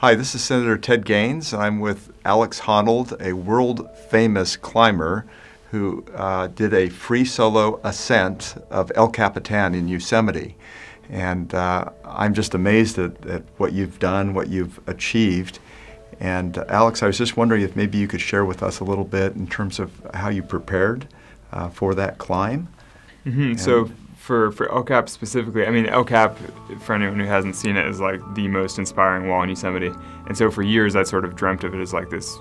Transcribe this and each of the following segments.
Hi, this is Senator Ted Gaines. I'm with Alex Honnald, a world-famous climber who did a free solo ascent of El Capitan in Yosemite. And I'm just amazed at what you've done, what you've achieved. And Alex, I was just wondering if maybe you could share with us a little bit in terms of how you prepared for that climb. So for El Cap specifically, I mean, El Cap, for anyone who hasn't seen it, is like the most inspiring wall in Yosemite. And so for years I sort of dreamt of it as like this,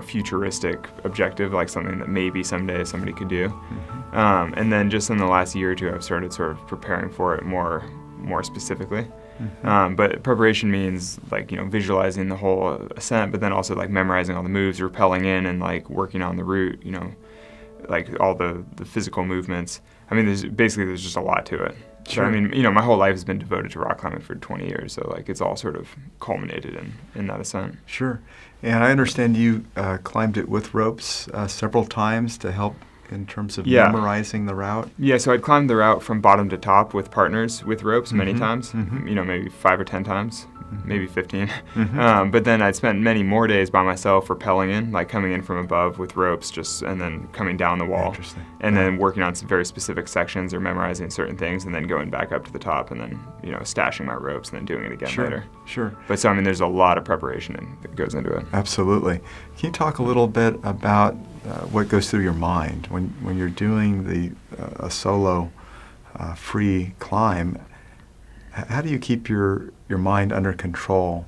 futuristic objective, like something that maybe someday somebody could do. And then just in the last year or two, I've started sort of preparing for it more specifically. But preparation means like, visualizing the whole ascent, but then also like memorizing all the moves, rappelling in and like working on the route, like all the physical movements. I mean, there's just a lot to it. Sure. So, I mean, my whole life has been devoted to rock climbing for 20 years, so like it's all sort of culminated in that ascent. Sure. And I understand you climbed it with ropes several times to help in terms of memorizing the route. Yeah, so I'd climbed the route from bottom to top with partners with ropes many times, maybe 5 or 10 times, maybe 15. But then I'd spent many more days by myself rappelling in, like coming in from above with ropes and then coming down the wall. Interesting. And then working on some very specific sections or memorizing certain things and then going back up to the top and then, stashing my ropes and then doing it again later. Sure. But so, I mean, there's a lot of preparation that goes into it. Absolutely. Can you talk a little bit about what goes through your mind when you're doing a solo free climb? How do you keep your mind under control,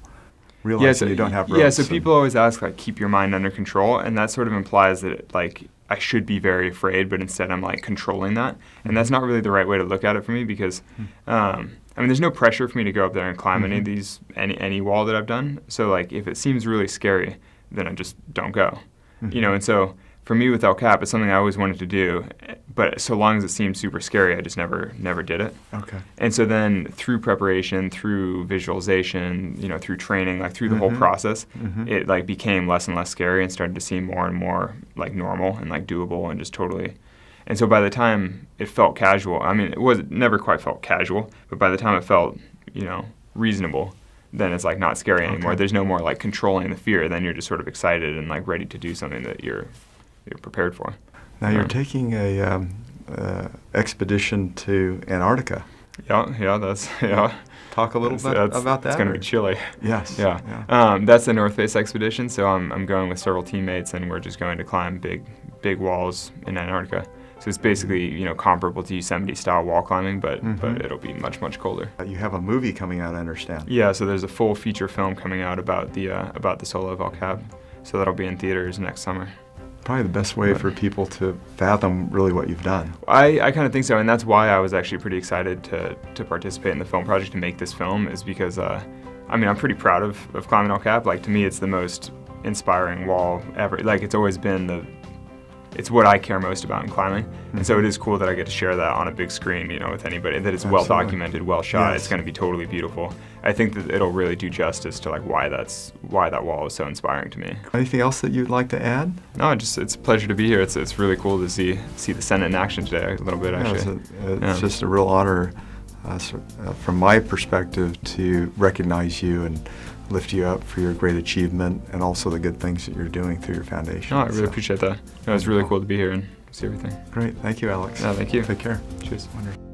realizing you don't have ropes? Yeah, so people always ask, like, keep your mind under control, and that sort of implies that, like, I should be very afraid, but instead I'm, like, controlling that. And that's not really the right way to look at it for me because, I mean, there's no pressure for me to go up there and climb any of these, any wall that I've done. So, like, if it seems really scary, then I just don't go, and so for me with El Cap, it's something I always wanted to do, but so long as it seemed super scary, I just never did it. Okay. And so then through preparation, through visualization, through training, like through the whole process, it like became less and less scary and started to seem more and more like normal and like doable and just totally. And so by the time it felt casual, I mean, it never quite felt casual, but by the time it felt, reasonable, then it's like not scary anymore. There's no more like controlling the fear. Then you're just sort of excited and like ready to do something that you're prepared for. Now you're taking a expedition to Antarctica. Yeah. Talk a little bit about that. It's going to be chilly. Yes. Yeah. That's the North Face expedition. So I'm going with several teammates, and we're just going to climb big walls in Antarctica. So it's basically comparable to Yosemite style wall climbing, but it'll be much colder. You have a movie coming out, I understand. Yeah. So there's a full feature film coming out about the solo of El Cap. So that'll be in theaters next summer. Probably the best way for people to fathom really what you've done. I kind of think so, and that's why I was actually pretty excited to participate in the film project, to make this film, is because, I'm pretty proud of climbing El Cap. Like, to me, it's the most inspiring wall ever. Like, it's always been it's what I care most about in climbing, and so it is cool that I get to share that on a big screen, with anybody, that it's well documented, well shot. Yes. It's going to be totally beautiful. I think that it'll really do justice to like why that wall is so inspiring to me. Anything else that you'd like to add? No, it's a pleasure to be here. It's really cool to see the Senate in action today a little bit, actually. It's just a real honor from my perspective to recognize you and lift you up for your great achievement and also the good things that you're doing through your foundation. I really appreciate that. It was really cool to be here and see everything. Great. Thank you, Alex. Yeah, thank you. Take care. Cheers. Wonderful.